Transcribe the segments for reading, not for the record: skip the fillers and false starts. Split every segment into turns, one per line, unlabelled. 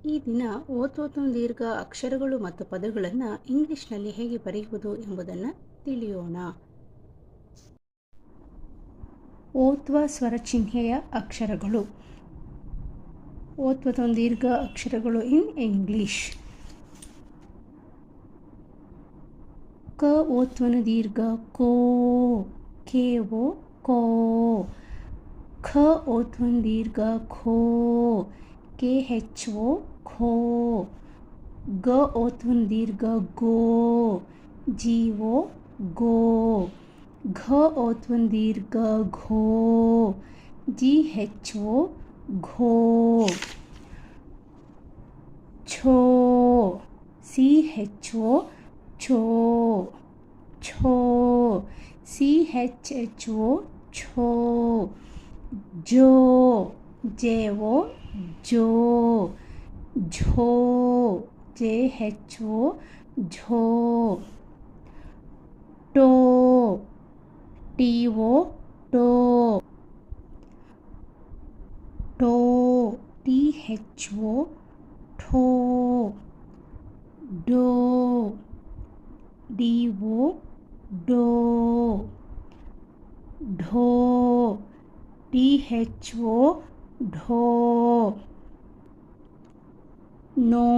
ಈ ದಿನ ಓತೋತಂ ದೀರ್ಘ ಅಕ್ಷರಗಳು ಮತ್ತು ಪದಗಳನ್ನು ಇಂಗ್ಲಿಷ್ನಲ್ಲಿ ಹೇಗೆ ಬರೆಯುವುದು ಎಂಬುದನ್ನು ತಿಳಿಯೋಣ. ಓತ್ವ ಸ್ವರಚಿಹ್ನೆಯ ಅಕ್ಷರಗಳು. ಓತ್ವತಂ ದೀರ್ಘ ಅಕ್ಷರಗಳು ಇನ್ ಇಂಗ್ಲಿಷ್. ಕ ಓತ್ವನ ದೀರ್ಘ ಕೋ, ಕೇವೋ ಕೋ. ಖ ಓತ್ವನ ದೀರ್ಘ ಖೋ, ಕೆ ಹೆಚ್ವೋ ಖೋ. ಗ ಓತ್ವನ ದೀರ್ಘ ಗೋ, ಜೀವೋ ಗೋ. ಘ ಓತ್ವನ ದೀರ್ಘ ಘೋ, ಜಿ ಹೆಚ್ವೋ ಘೋ. ಛೋ, ಸಿ ಹೆಚ್ವೋ ಛೋ, ಛೋ. ಸಿ ಹೆಚ್ ಹೆಚ್ವೋ ಛೋ. ಜೋ, ಜೇವೋ ಜೋ, ಝೋ. ಜೆ ಹೆಚ್ವೋ ಝೋ. ಟೋ, ಟಿವೋ ಟೋ. ಟೋ, ಟಿ ಹೆಚ್ವೋ ಠೋ. ಡೋ, ಡಿವೋ ಡೋ. ಢೋ, ಟಿ ಹೆಚ್ವೋ ಢೋ. ನೋ,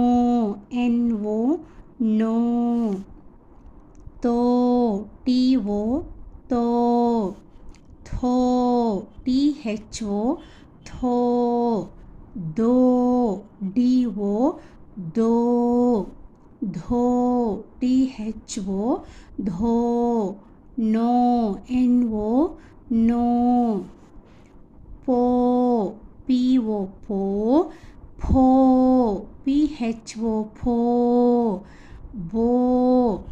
ಎನ್ವೋ ನೋ. ತೋ, ಟಿವೋ ತೋ. ಥೋ, ಟಿ ಹೆಚ್ವೋ ಥೋ. ದೋ, ಡಿವೋ ದೋ. ಧೋ, ಟಿ ಹೆಚ್ವೋ ಧೋ. ನೋ, ಎನ್ವೋ ನೋ. ಪೋ, ಪಿವೋ ಪೋ. ಫೋ, ಪಿ ಹೆಚ್ವೋ ಫೋ. ಬೋ,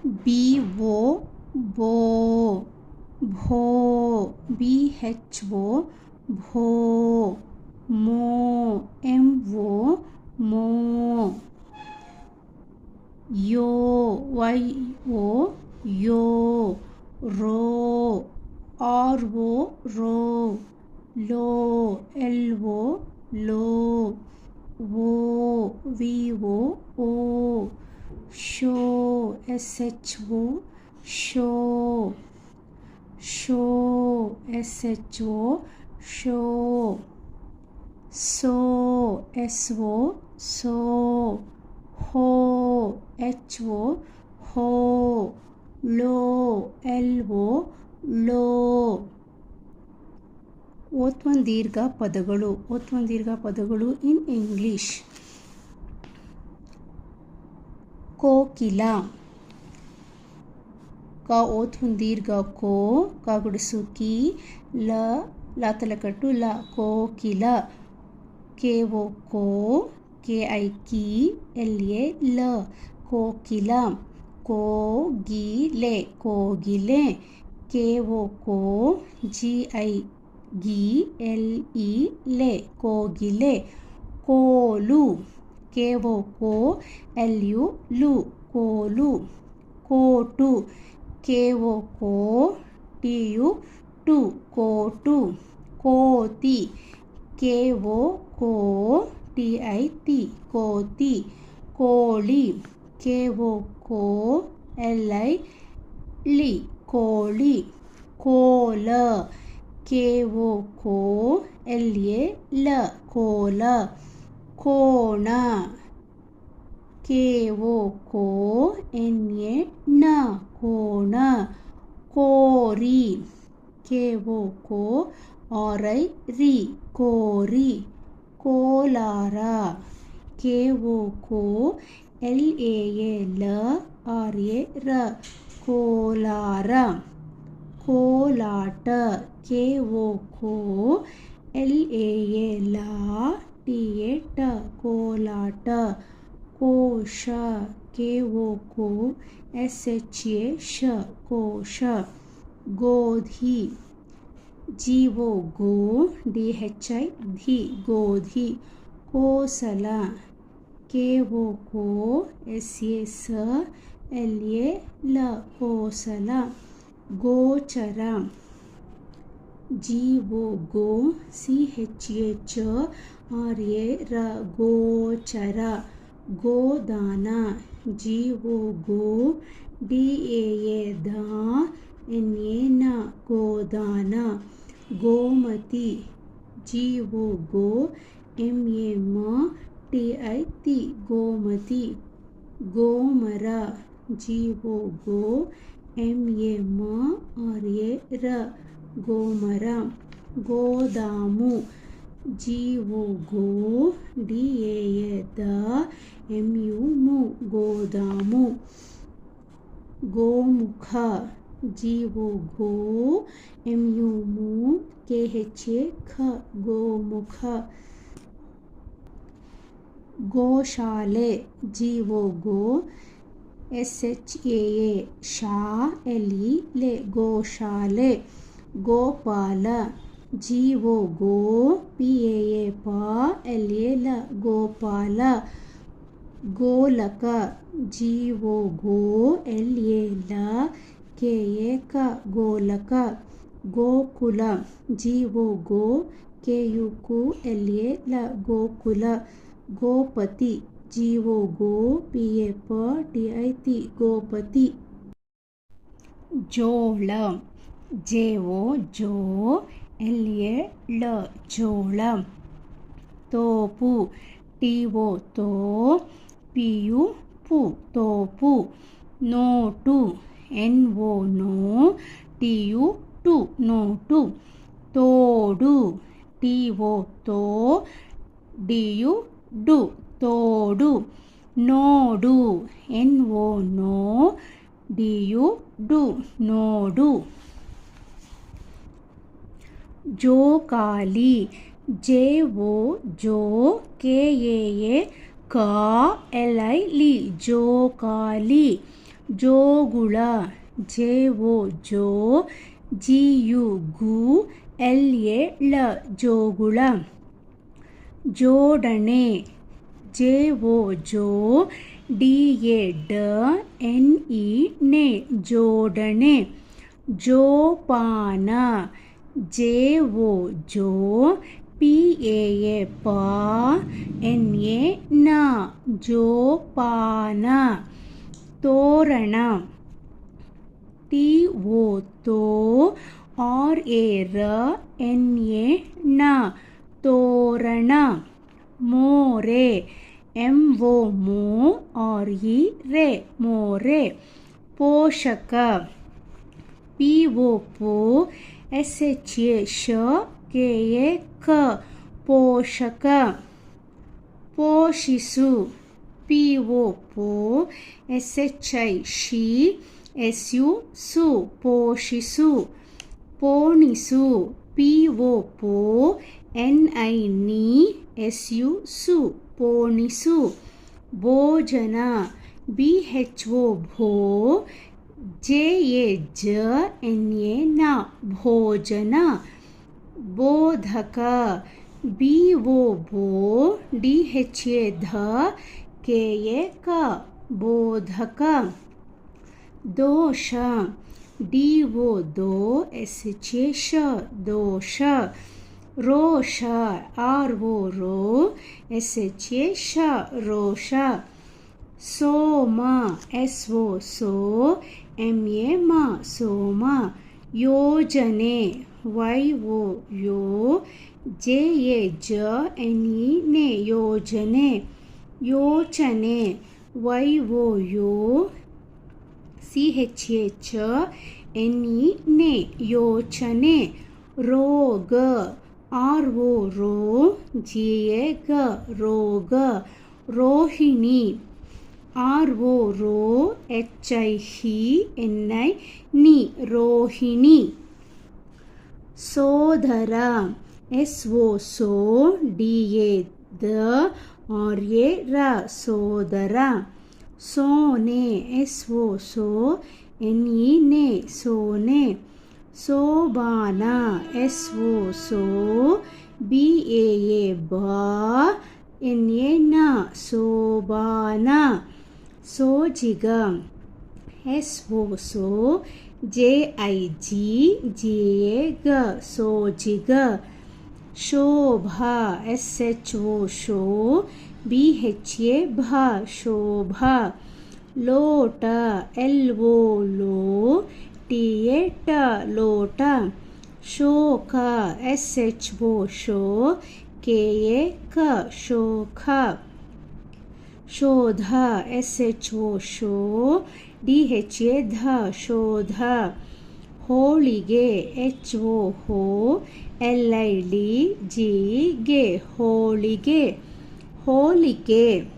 ಬಿವೋ ಬೋ. ಭೋ, ಬಿ ಹೆಚ್ವೋ ಭೋ. ಮೋ, ಎಂವೋ ಮೋ. ಯೋ, ವೈವೋ ಯೋ. ರೋ, ಆರ್ವೋ ರೋ. ಲೋ, ಎಲ್ವೋ ಲೋ. ವೋ, ವಿವೋ ಓ. ಶೋ, ಎಸ್ ಹೆಚ್ವೋ ಶೋ. ಶೋ, ಎಸ್ ಹೆಚ್ವೋ ಶೋ. ಸೋ, ಎಸ್ವೋ ಸೋ. ಹೋ, ಎಚ್ವೋ ಹೋ. Low, L O low. ಓತ್ವನ ದೀರ್ಘ ಪದಗಳು. ಓತ್ವನ ದೀರ್ಘ ಪದಗಳು ಇನ್ ಇಂಗ್ಲಿಷ್. ಕೋಕಿಲ. ಕ ಓತ್ವನ ದೀರ್ಘ ಕೋ, ಕ ಗುಡಿಸು ಕಿ. ಲ, ಲ ತಲಕಟ್ಟು ಲ, ಕೋಕಿಲ. ಕೇವೋ ಕೋ, ಕೆ ಐ ಕಿ, ಎಲ್ ಎ ಲ, ಕೋಕಿಲ. ಕೋಗಿಲೆ, ಕೋಗಿಲೆ. ಕೇವೋ ಕೋ, ಜಿ ಐ ಗಿ, ಎಲ್ ಇ ಲೆ, ಕೋಗಿಲೆ. ಕೋಲು, ಕೇವೋ ಕೋ, ಎಲ್ ಯು ಲು, ಕೋಲು. ಕೋಟು, ಕೇವೋ ಕೋ, ಟಿ ಯು ಟು, ಕೋಟು. ಕೋತಿ, ಕೇವೋ ಕೋ, ಟಿ ಐ ತಿ, ಕೋತಿ. ಕೋಳಿ, ಕೇವೋ ಕೋ, ಎಲ್ ಐ ಳಿ, ಕೋಳಿ. ಕೋಲ, ಕೇವೋ ಕೋ, ಎಲ್ ಎ ಲ, ಕೋಲ. ಕೋಣ, ಕೇವೋ ಕೋ, ಎನ್ ಎ ನ, ಕೋಣ. ಕೋರಿ, ಕೇವೋ ಕೋ, ಆರ್ ಐ ರಿ, ಕೋರಿ. ಕೋಲಾರ, ಕೇವೋ ಕೋ, ಎಲ್ ಎ ಎ ಲ, ಆರ್ ಎ ರ, ಕೋಲಾರ. ಕೋಲಾಟ, ಕೇವೋ ಕೋ, ಎಲ್ ಎ ಎ ಲಾ, ಟಿ ಎ ಟ, ಕೋಲಾಟ. ಕೋಶ, ಕೇವೋ ಕೋ, ಎಸ್ ಎಚ್ ಎ ಶ, ಕೋಶ. ಗೋಧಿ, ಜೀವೋ ಗೋ, ಡಿ ಹೆಚ್ ಐ ಧಿ, ಗೋಧಿ. ಕೋಸಲ, ಕೇವೋ ಕೋ, ಎಸ್ ಎ ಸ, ಎಲ್ ಎ ಲ, ಕೋಸಲ. ಗೋಚರ, GO ಗೋ CHA RA ರ ಗೋಚರ ಗೋದಾನ GO ಗೋ DAA ದಾ NA ನ ಗೋದಾನ ಗೋಮತಿ GO ಗೋ MA ಮ TIT ಗೋಮತಿ ಗೋಮರ GO ಗೋ MA ಮ RA ರ ಗೋಮರ ಗೋದಾಮು GO go DAA the MU ಮು ಗೋದಾಮು ಗೋಮುಖ GO ಗೋ MU ಮು KHA ಖ ಗೋಮುಖ ಗೋಶಾಲೆ GO ಗೋ SHAA ಶಾ LE ಲೆ ಗೋಶಾಲೆ ಗೋಪಾಲ GO ಗೋ PAA ಪಾ LA ಲ ಗೋಪಾಲ ಗೋಲಕ GO ಗೋ LA ಲ KA ಕ ಗೋಲಕ ಗೋಕುಲ GO ಗೋ KU ಕು LA ಲ ಗೋಕುಲ ಗೋಪತಿ GO ಗೋ PA ಪ TIT ಗೋಪತಿ ಜೋಳ JO ಜೋ LA ಳ ಜೋಳ ತೋಪು TO ತೋ PU ಪು ತೋಪು ನೋಟು NO ನೋ TU ಟು ನೋಟು ತೋಡು TO ತೋ DU ಡು ತೋಡು ನೋಡು NO ನೋ DU ಡು ನೋಡು ಜೋಕಾಲಿ JO ಜೋ KAA ಕಾ LI ಲಿ ಜೋಕಾಲಿ ಜೋಗುಳ JO ಜೋ GU ಗು LA ಳ ಜೋಗುಳ ಜೋಡಣೆ JO ಜೋ DA ಡ NE ನೆ ಜೋಡಣೆ ಜೋಪಾನ JO ಜೋ PAA ಪಾ NA ನ ಜೋಪಾನ ತೋರಣ TO ತೋ RA ರ NA ನ ತೋರಣ ಮೋರೆ MO ಮೋ RE ರೆ ಮೋರೆ ಪೋಷಕ PO ಪೋ SHA ಶ KA ಕ ಪೋಷಕ ಪೋಷಿಸು PO ಪೋ SHI ಶಿ SU ಸು ಪೋಷಿಸು ಪೋಣಿಸು PO ಪೋ NI ನಿ SU ಸು ಪೋಣಿಸು ಭೋಜನ BHO ಭೋ JA ಜ NA ನ ಭೋಜನ ಬೋಧಕ BO ಭೋ DHA ಧ KA ಕ ಬೋಧಕ ದೋಷ DO ದೋ SHA ಶ ದೋಷ ರೋಷ RO ರೋ SHA ಶ ರೋಷ ಸೋಮ SO ಸೋ MA ಮ ಸೋಮ ಯೋಜನೆ YO ಯೋ JA ಜ NE ನೆ ಯೋಜನೆ ಯೋಚನೆ YO ಯೋ CHA ಚ NE ನೆ ಯೋಚನೆ ರೋಗ RO ರೋ GA ಗ ರೋಗ ರೋಹಿಣಿ RO ರೋ HI ಹಿ NI ನಿ ರೋಹಿಣಿ ಸೋದರ SO so DA the RA ರ ಸೋದರ ಸೋನೆ SO ಸೋ NE ನೆ ಸೋನೆ ಸೋಬಾನ SO ಸೋ BAA ಬಾ NA ನ ಸೋಬಾನ ಸೋಜಿಗ SO ಸೋ JIG ಸೋಜಿಗ. ಶೋಭಾ SHO ಶೋ BHA ಶೋಭ. ಲೋಟ LO ಲೋ TA ಲೋಟ. ಶೋಕ SHO ಶೋ KA ಶೋಖ. ಶೋಧ SHO ಶೋ DHA ಶೋಧ. ಹೋಳಿಗೆ HO ಹೋ LID ಗೆ ಹೋಳಿಗೆ. ಹೋಲಿಕೆ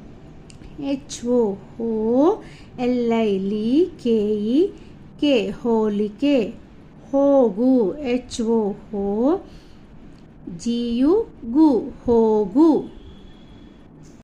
HO ಹೋ LILKE ಕೆ ಹೋಲಿಕೆ. ಹೋಗು HO ಹೋ GU ಹೋಗು.